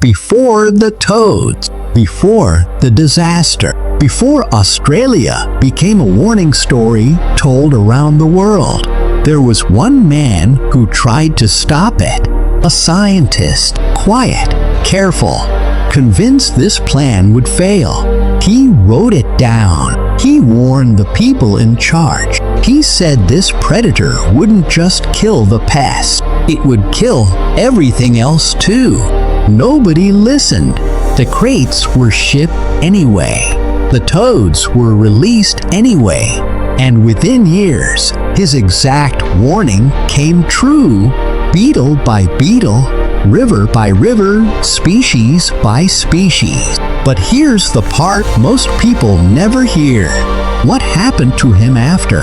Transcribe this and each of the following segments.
before the toads, before the disaster, before Australia became a warning story told around the world. There was one man who tried to stop it. A scientist, quiet, careful, convinced this plan would fail. He wrote it down. He warned the people in charge. He said this predator wouldn't just kill the pest, it would kill everything else too. Nobody listened. The crates were shipped anyway. The toads were released anyway. And within years, his exact warning came true. Beetle by beetle, river by river, species by species. But here's the part most people never hear. What happened to him after?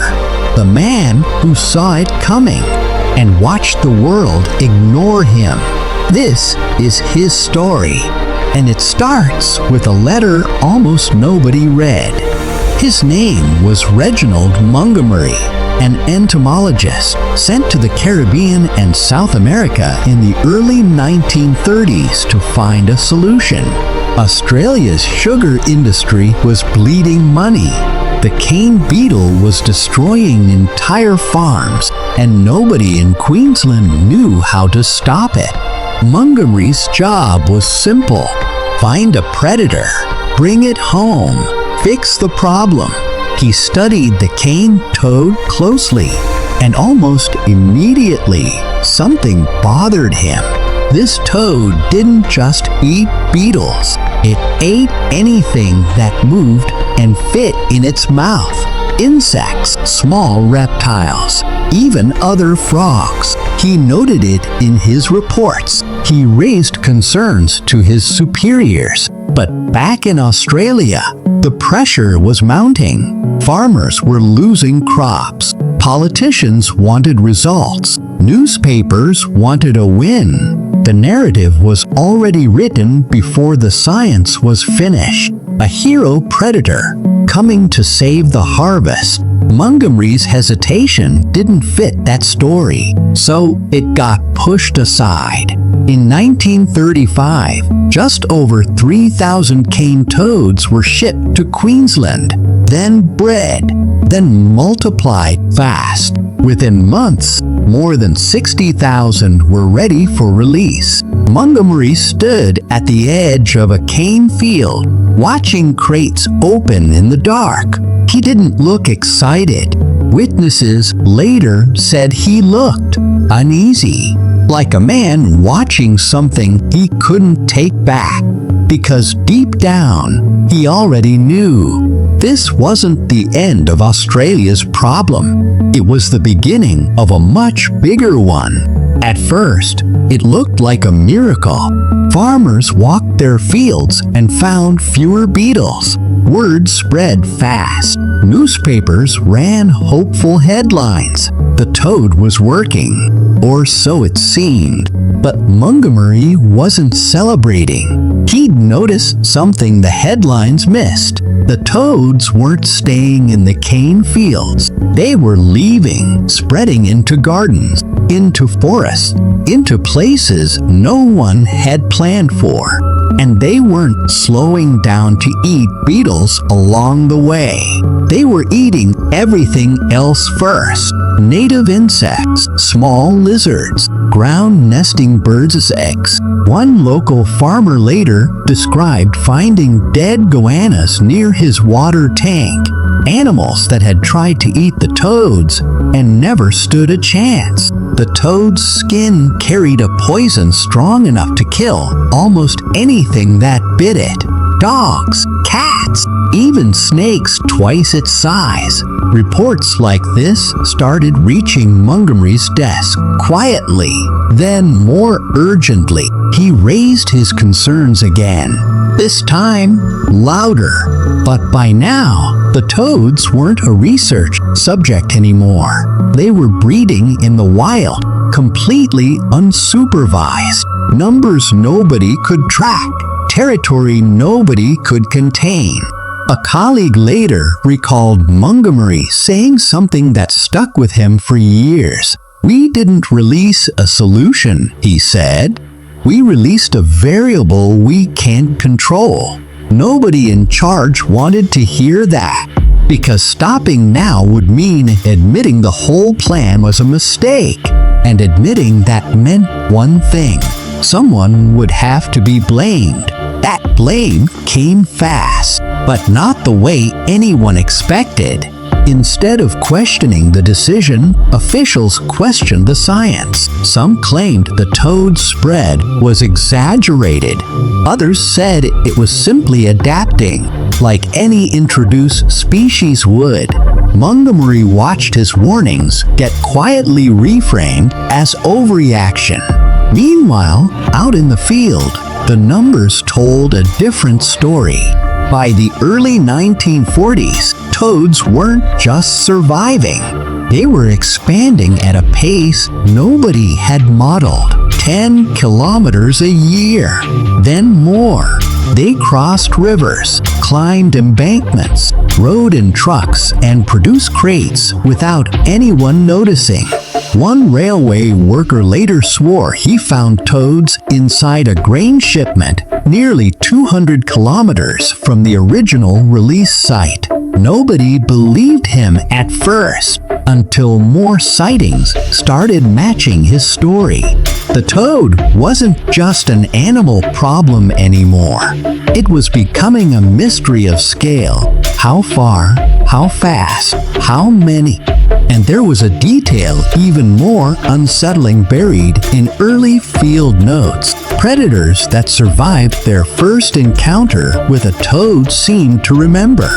The man who saw it coming and watched the world ignore him. This is his story, and it starts with a letter almost nobody read. His name was Reginald Montgomery, an entomologist sent to the Caribbean and South America in the early 1930s to find a solution. Australia's sugar industry was bleeding money. The cane beetle was destroying entire farms, and nobody in Queensland knew how to stop it. Montgomery's job was simple. Find a predator, bring it home, fix the problem. He studied the cane toad closely, and almost immediately, something bothered him. This toad didn't just eat beetles. It ate anything that moved and fit in its mouth. Insects, small reptiles, even other frogs. He noted it in his reports. He raised concerns to his superiors. But back in Australia, the pressure was mounting. Farmers were losing crops. Politicians wanted results. Newspapers wanted a win. The narrative was already written before the science was finished. A hero predator coming to save the harvest. Montgomery's hesitation didn't fit that story, so it got pushed aside. In 1935, just over 3,000 cane toads were shipped to Queensland, then bred, then multiplied fast. Within months, more than 60,000 were ready for release. Montgomery stood at the edge of a cane field, watching crates open in the dark. He didn't look excited. Witnesses later said he looked uneasy, like a man watching something he couldn't take back, because deep down, he already knew this wasn't the end of Australia's problem. It was the beginning of a much bigger one. At first, it looked like a miracle. Farmers walked their fields and found fewer beetles. Word spread fast. Newspapers ran hopeful headlines. The toad was working, or so it seemed. But Montgomery wasn't celebrating. He'd noticed something the headlines missed. The toads weren't staying in the cane fields. They were leaving, spreading into gardens, into forests, into places no one had planned for. And they weren't slowing down to eat beetles along the way. They were eating everything else first. Native insects, small lizards, ground-nesting birds' eggs. One local farmer later described finding dead goannas near his water tank. Animals that had tried to eat the toads and never stood a chance. The toad's skin carried a poison strong enough to kill almost anything that bit it. Dogs, cats, even snakes twice its size. Reports like this started reaching Montgomery's desk quietly. Then, more urgently, he raised his concerns again. This time, louder. But by now, the toads weren't a research subject anymore. They were breeding in the wild, completely unsupervised. Numbers nobody could track. Territory nobody could contain. A colleague later recalled Montgomery saying something that stuck with him for years. "We didn't release a solution," he said. We released a variable we can't control. Nobody in charge wanted to hear that, because stopping now would mean admitting the whole plan was a mistake. And admitting that meant one thing: someone would have to be blamed. That blame came fast, but not the way anyone expected. Instead of questioning the decision, officials questioned the science. Some claimed the toad spread was exaggerated. Others said it was simply adapting, like any introduced species would. Montgomery watched his warnings get quietly reframed as overreaction. Meanwhile, out in the field, the numbers told a different story. By the early 1940s, toads weren't just surviving. They were expanding at a pace nobody had modeled. 10 kilometers a year, then more. They crossed rivers, climbed embankments, rode in trucks, and produced crates without anyone noticing. One railway worker later swore he found toads inside a grain shipment nearly 200 kilometers from the original release site. Nobody believed him at first, until more sightings started matching his story. The toad wasn't just an animal problem anymore. It was becoming a mystery of scale. How far? How fast? How many? And there was a detail even more unsettling buried in early field notes. Predators that survived their first encounter with a toad seemed to remember.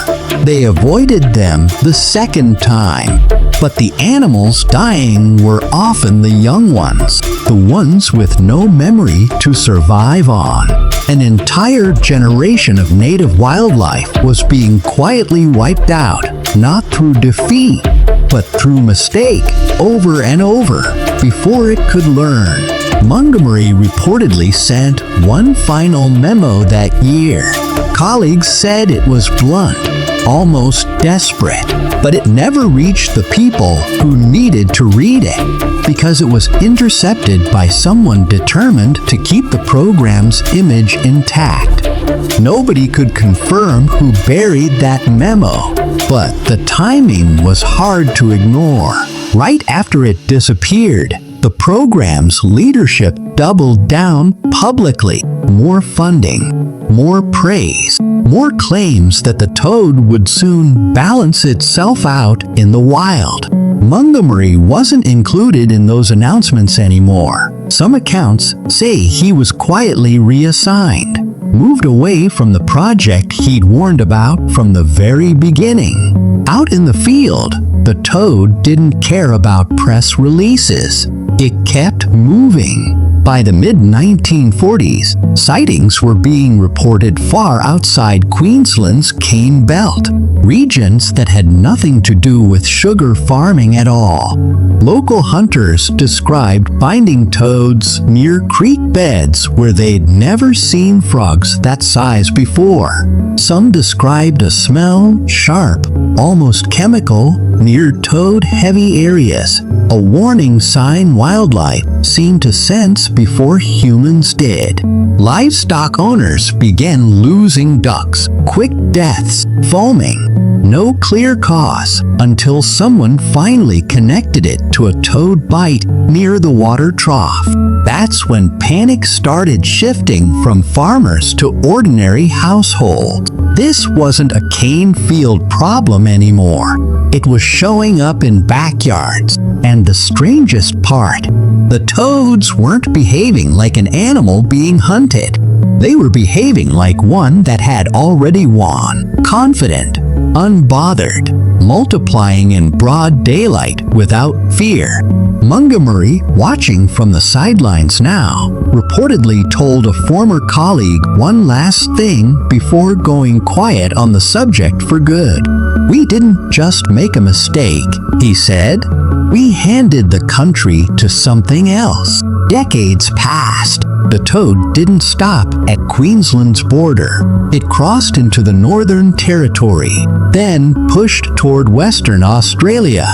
They avoided them the second time. But the animals dying were often the young ones, the ones with no memory to survive on. An entire generation of native wildlife was being quietly wiped out, not through defeat, but through mistake, over and over, before it could learn. Montgomery reportedly sent one final memo that year. Colleagues said it was blunt, almost desperate, but it never reached the people who needed to read it, because it was intercepted by someone determined to keep the program's image intact. Nobody could confirm who buried that memo, but the timing was hard to ignore. Right after it disappeared, the program's leadership doubled down publicly. More funding, more praise, more claims that the toad would soon balance itself out in the wild. Montgomery wasn't included in those announcements anymore. Some accounts say he was quietly reassigned, moved away from the project he'd warned about from the very beginning. Out in the field, the toad didn't care about press releases. It kept moving. By the mid-1940s, sightings were being reported far outside Queensland's Cane Belt, regions that had nothing to do with sugar farming at all. Local hunters described finding toads near creek beds where they'd never seen frogs that size before. Some described a smell sharp, almost chemical, near toad-heavy areas, a warning sign wildlife seemed to sense before humans did. Livestock owners began losing ducks, quick deaths, foaming. No clear cause until someone finally connected it to a toad bite near the water trough. That's when panic started shifting from farmers to ordinary households. This wasn't a cane field problem anymore. It was showing up in backyards. And the strangest part, the toads weren't behaving like an animal being hunted. They were behaving like one that had already won, confident, unbothered, multiplying in broad daylight without fear. Montgomery, watching from the sidelines now, reportedly told a former colleague one last thing before going quiet on the subject for good. "We didn't just make a mistake," he said. "We handed the country to something else." Decades passed. The toad didn't stop at Queensland's border. It crossed into the Northern Territory, then pushed toward Western Australia,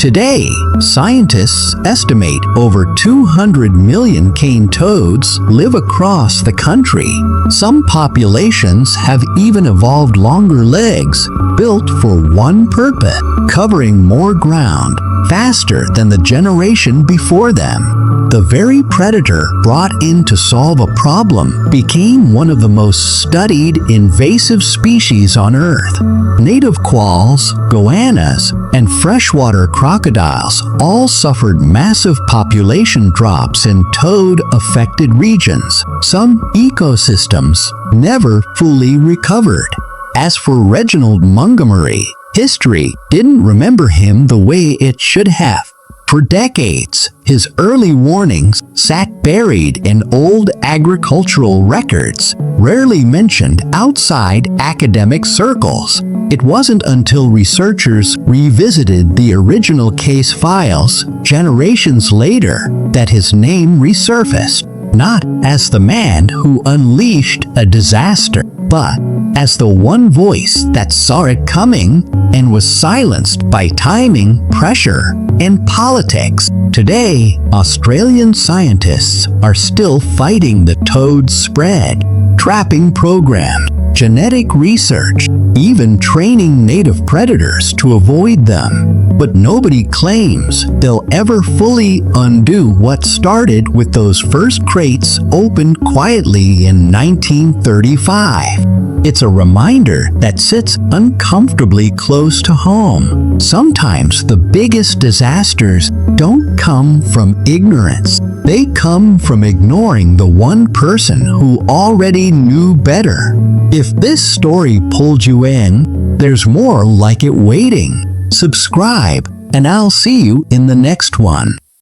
Today, scientists estimate over 200 million cane toads live across the country. Some populations have even evolved longer legs, built for one purpose, covering more ground faster than the generation before them. The very predator brought in to solve a problem became one of the most studied invasive species on Earth. Native quolls, goannas, and freshwater crocodiles all suffered massive population drops in toad-affected regions. Some ecosystems never fully recovered. As for Reginald Montgomery, history didn't remember him the way it should have. For decades, his early warnings sat buried in old agricultural records, rarely mentioned outside academic circles. It wasn't until researchers revisited the original case files generations later that his name resurfaced, not as the man who unleashed a disaster, but as the one voice that saw it coming and was silenced by timing, pressure, and politics. Today, Australian scientists are still fighting the toad spread, trapping programs, genetic research, even training native predators to avoid them. But nobody claims they'll ever fully undo what started with those first crates opened quietly in 1935. It's a reminder that sits uncomfortably close to home. Sometimes the biggest disasters don't come from ignorance. They come from ignoring the one person who already knew better. If this story pulled you in, there's more like it waiting. Subscribe, and I'll see you in the next one.